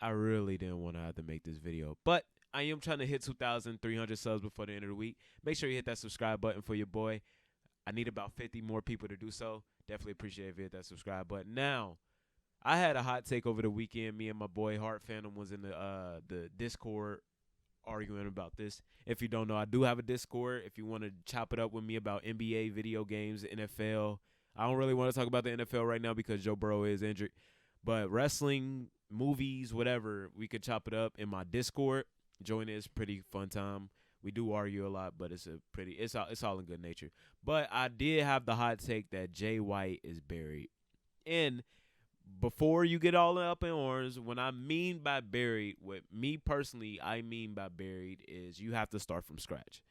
I really didn't want to have to make this video, but I am trying to hit 2,300 subs before the end of the week. Make sure you hit that subscribe button for your boy. I need about 50 more people to do so. Definitely appreciate if you hit that subscribe button. Now, I had a hot take over the weekend. Me and my boy Heart Phantom was in the Discord arguing about this. If you don't know, I do have a Discord. If you want to chop it up with me about NBA, video games, NFL. I don't really want to talk about the NFL right now because Joe Burrow is injured. But wrestling, movies, whatever, we could chop it up in my Discord. Join it. It's pretty fun time. We do argue a lot, but it's all in good nature. But I did have the hot take that Jay White is buried. And before you get all up in arms, when I mean by buried, what me personally I mean by buried is you have to start from scratch.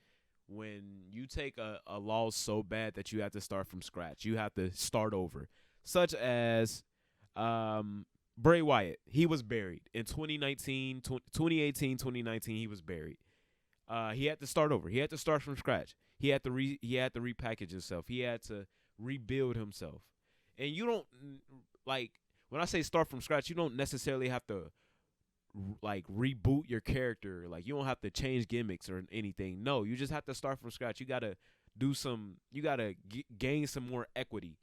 When you take a loss so bad that you have to start from scratch, you have to start over. Such as Bray Wyatt, he was buried in 2019, 2018, 2019. He was buried. He had to start over. He had to start from scratch. He had to repackage himself. He had to rebuild himself. And you don't like when I say start from scratch, you don't necessarily have to like reboot your character. Like you don't have to change gimmicks or anything. No, you just have to start from scratch. You gotta gain some more equity.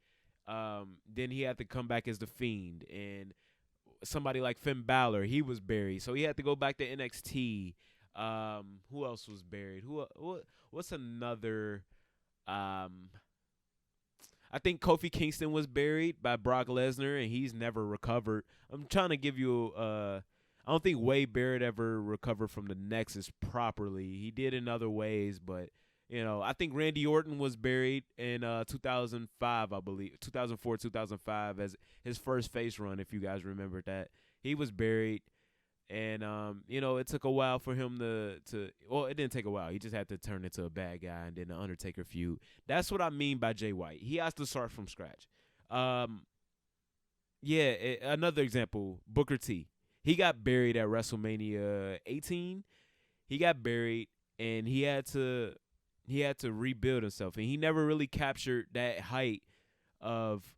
Then he had to come back as the Fiend, and somebody like Finn Balor, he was buried, so he had to go back to NXT. Who else was buried? What's another? I think Kofi Kingston was buried by Brock Lesnar, and he's never recovered. I'm trying to give you I don't think Wade Barrett ever recovered from the Nexus properly. He did in other ways, but I think Randy Orton was buried in 2005, I believe, 2004, 2005 as his first face run. If you guys remember that, he was buried, and it took a while for him to. Well, it didn't take a while. He just had to turn into a bad guy, and then the Undertaker feud. That's what I mean by Jay White. He has to start from scratch. Another example, Booker T. He got buried at WrestleMania 18. He got buried, and he had to rebuild himself, and he never really captured that height of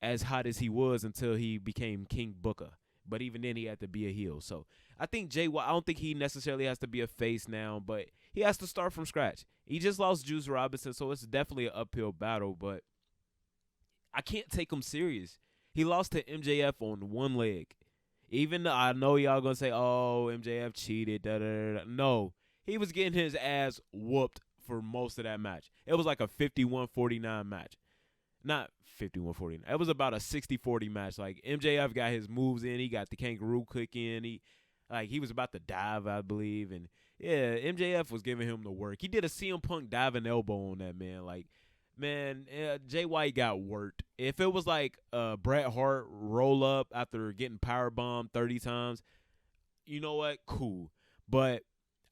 as hot as he was until he became King Booker. But even then, he had to be a heel. So I think Jay White, I don't think he necessarily has to be a face now, but he has to start from scratch. He just lost Juice Robinson, so it's definitely an uphill battle, but I can't take him serious. He lost to MJF on one leg. Even though I know y'all going to say, oh, MJF cheated, da-da-da-da. No, he was getting his ass whooped for most of that match. It was like a 51-49 match. Not 51-49. It was about a 60-40 match. Like MJF got his moves in. He got the kangaroo kick in. He was about to dive, I believe. And yeah, MJF was giving him the work. He did a CM Punk diving elbow on that man. Like, man, Jay White got worked. If it was like Bret Hart roll up after getting powerbombed 30 times, you know what? Cool. But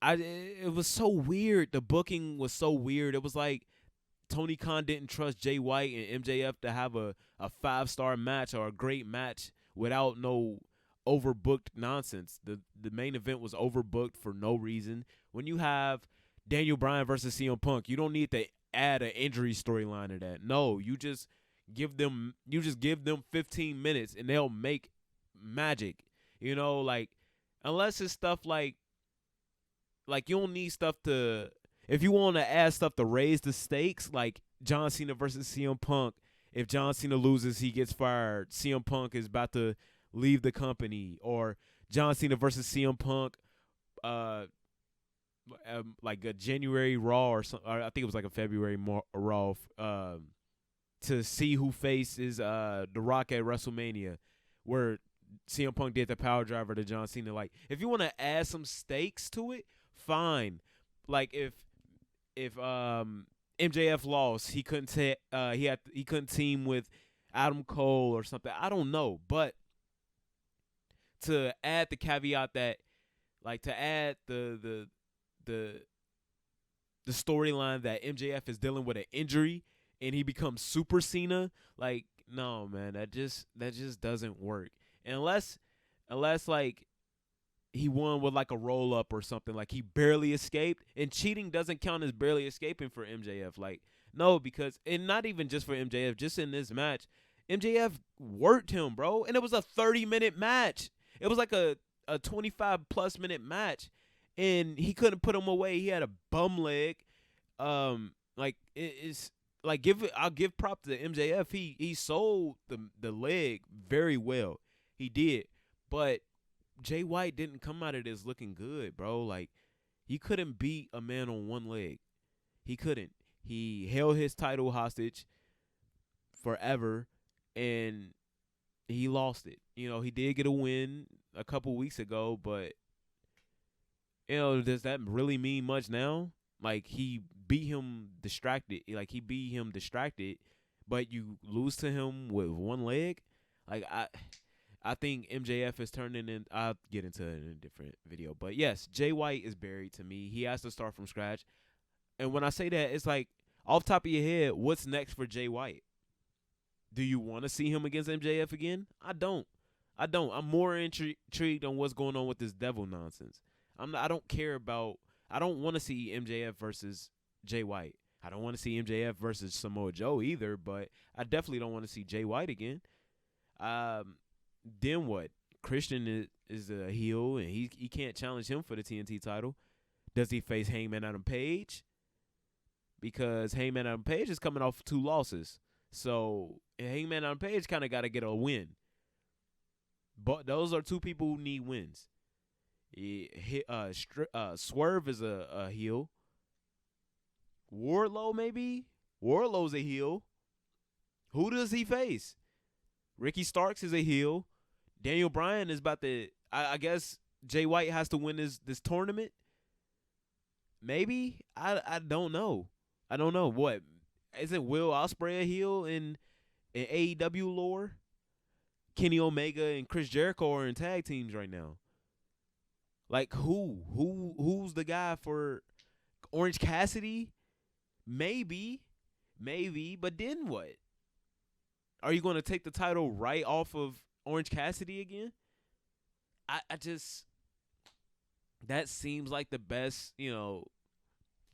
it was so weird. The booking was so weird. It was like Tony Khan didn't trust Jay White and MJF to have a 5-star match or a great match without no overbooked nonsense. The main event was overbooked for no reason. When you have Daniel Bryan versus CM Punk, you don't need to add an injury storyline to that. No, you just give them 15 minutes and they'll make magic. Like unless it's stuff like you don't need stuff to, if you want to add stuff to raise the stakes, like John Cena versus CM Punk. If John Cena loses, he gets fired. CM Punk is about to leave the company, or John Cena versus CM Punk, like a January Raw or something. I think it was like a February Raw, to see who faces The Rock at WrestleMania, where CM Punk did the power driver to John Cena. Like, if you want to add some stakes to it, fine. Like if MJF lost, he couldn't he couldn't team with Adam Cole or something. I don't know, but to add the caveat that, like, to add the storyline that MJF is dealing with an injury and he becomes Super Cena, like, no, man, that just doesn't work. And unless like he won with like a roll up or something, like he barely escaped, and cheating doesn't count as barely escaping for MJF. Like, no, because, and not even just for MJF, just in this match, MJF worked him, bro, and it was a 30-minute match. It was like a a 25+ minute match, and he couldn't put him away. He had a bum leg. Like it's like I'll give prop to MJF. He sold the leg very well. He did, but Jay White didn't come out of this looking good, bro. Like he couldn't beat a man on one leg. He couldn't. He held his title hostage forever, and he lost it. He did get a win a couple weeks ago, but does that really mean much now? Like he beat him distracted. Like he beat him distracted, but you lose to him with one leg. Like I think MJF is turning in. I'll get into it in a different video, but yes, Jay White is buried to me. He has to start from scratch. And when I say that, it's like off top of your head, what's next for Jay White? Do you want to see him against MJF again? I don't. I'm more intrigued on what's going on with this devil nonsense. I don't care about. I don't want to see MJF versus Jay White. I don't want to see MJF versus Samoa Joe either. But I definitely don't want to see Jay White again. Then what? Christian is a heel, and he can't challenge him for the TNT title. Does he face Hangman Adam Page? Because Hangman Adam Page is coming off 2 losses. So Hangman Adam Page kind of got to get a win. But those are 2 people who need wins. Swerve is a heel. Wardlow maybe? Wardlow's a heel. Who does he face? Ricky Starks is a heel. Daniel Bryan is about to. I guess Jay White has to win this tournament. Maybe I don't know. I don't know. What isn't Will Ospreay a heel in AEW lore? Kenny Omega and Chris Jericho are in tag teams right now. Like who's the guy for Orange Cassidy? Maybe, but then what? Are you going to take the title right off of Orange Cassidy again? I just that seems like the best, I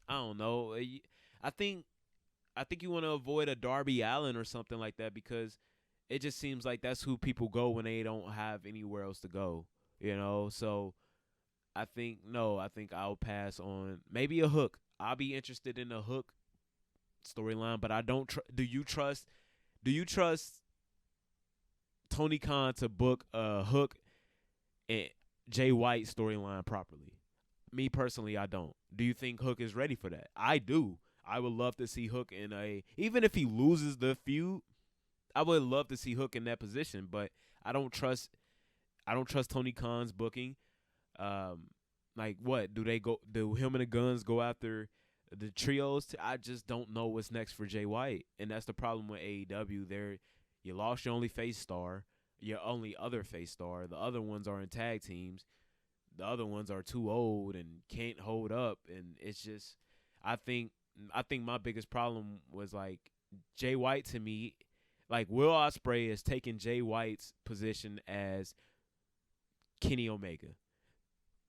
don't know. I think you want to avoid a Darby Allin or something like that because it just seems like that's who people go when they don't have anywhere else to go, So I think I'll pass on maybe a Hook. I'll be interested in a Hook storyline, but I don't. Do you trust Tony Khan to book a Hook and Jay White storyline properly? Me personally, I don't. Do you think Hook is ready for that? I do. I would love to see Hook even if he loses the feud, I would love to see Hook in that position, but I don't trust Tony Khan's booking. Like what? Do him and the Guns go after the trios? I just don't know what's next for Jay White. And that's the problem with AEW. You lost your only face star, your only other face star. The other ones are in tag teams. The other ones are too old and can't hold up. And it's just I think my biggest problem was like Jay White to me, like Will Ospreay is taking Jay White's position as Kenny Omega.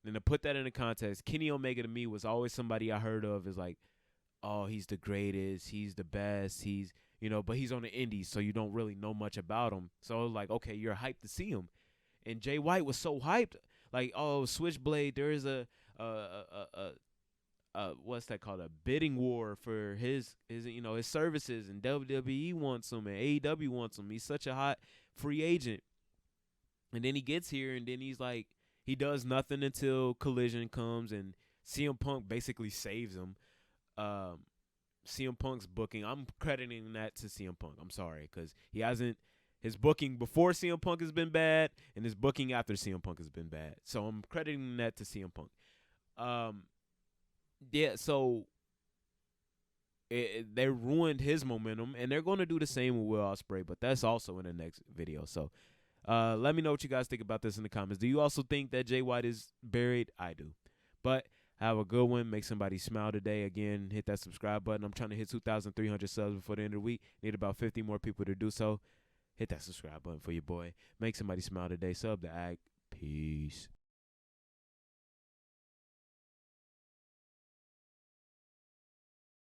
And to put that into context, Kenny Omega to me was always somebody I heard of as like, oh, he's the greatest, he's the best, he's, but he's on the indies, so you don't really know much about him. So I was like, okay, you're hyped to see him. And Jay White was so hyped, like, oh, Switchblade, there is a what's that called? A bidding war for his services, and WWE wants him and AEW wants him. He's such a hot free agent. And then he gets here, and then he's like, he does nothing until Collision comes, and CM Punk basically saves him. CM Punk's booking, I'm crediting that to CM Punk. I'm sorry, because his booking before CM Punk has been bad, and his booking after CM Punk has been bad. So I'm crediting that to CM Punk. Yeah, so they ruined his momentum, and they're going to do the same with Will Ospreay, but that's also in the next video. So let me know what you guys think about this in the comments. Do you also think that Jay White is buried? I do. But have a good one. Make somebody smile today. Again, hit that subscribe button. I'm trying to hit 2,300 subs before the end of the week. Need about 50 more people to do so. Hit that subscribe button for your boy. Make somebody smile today. Sub to Ag. Peace.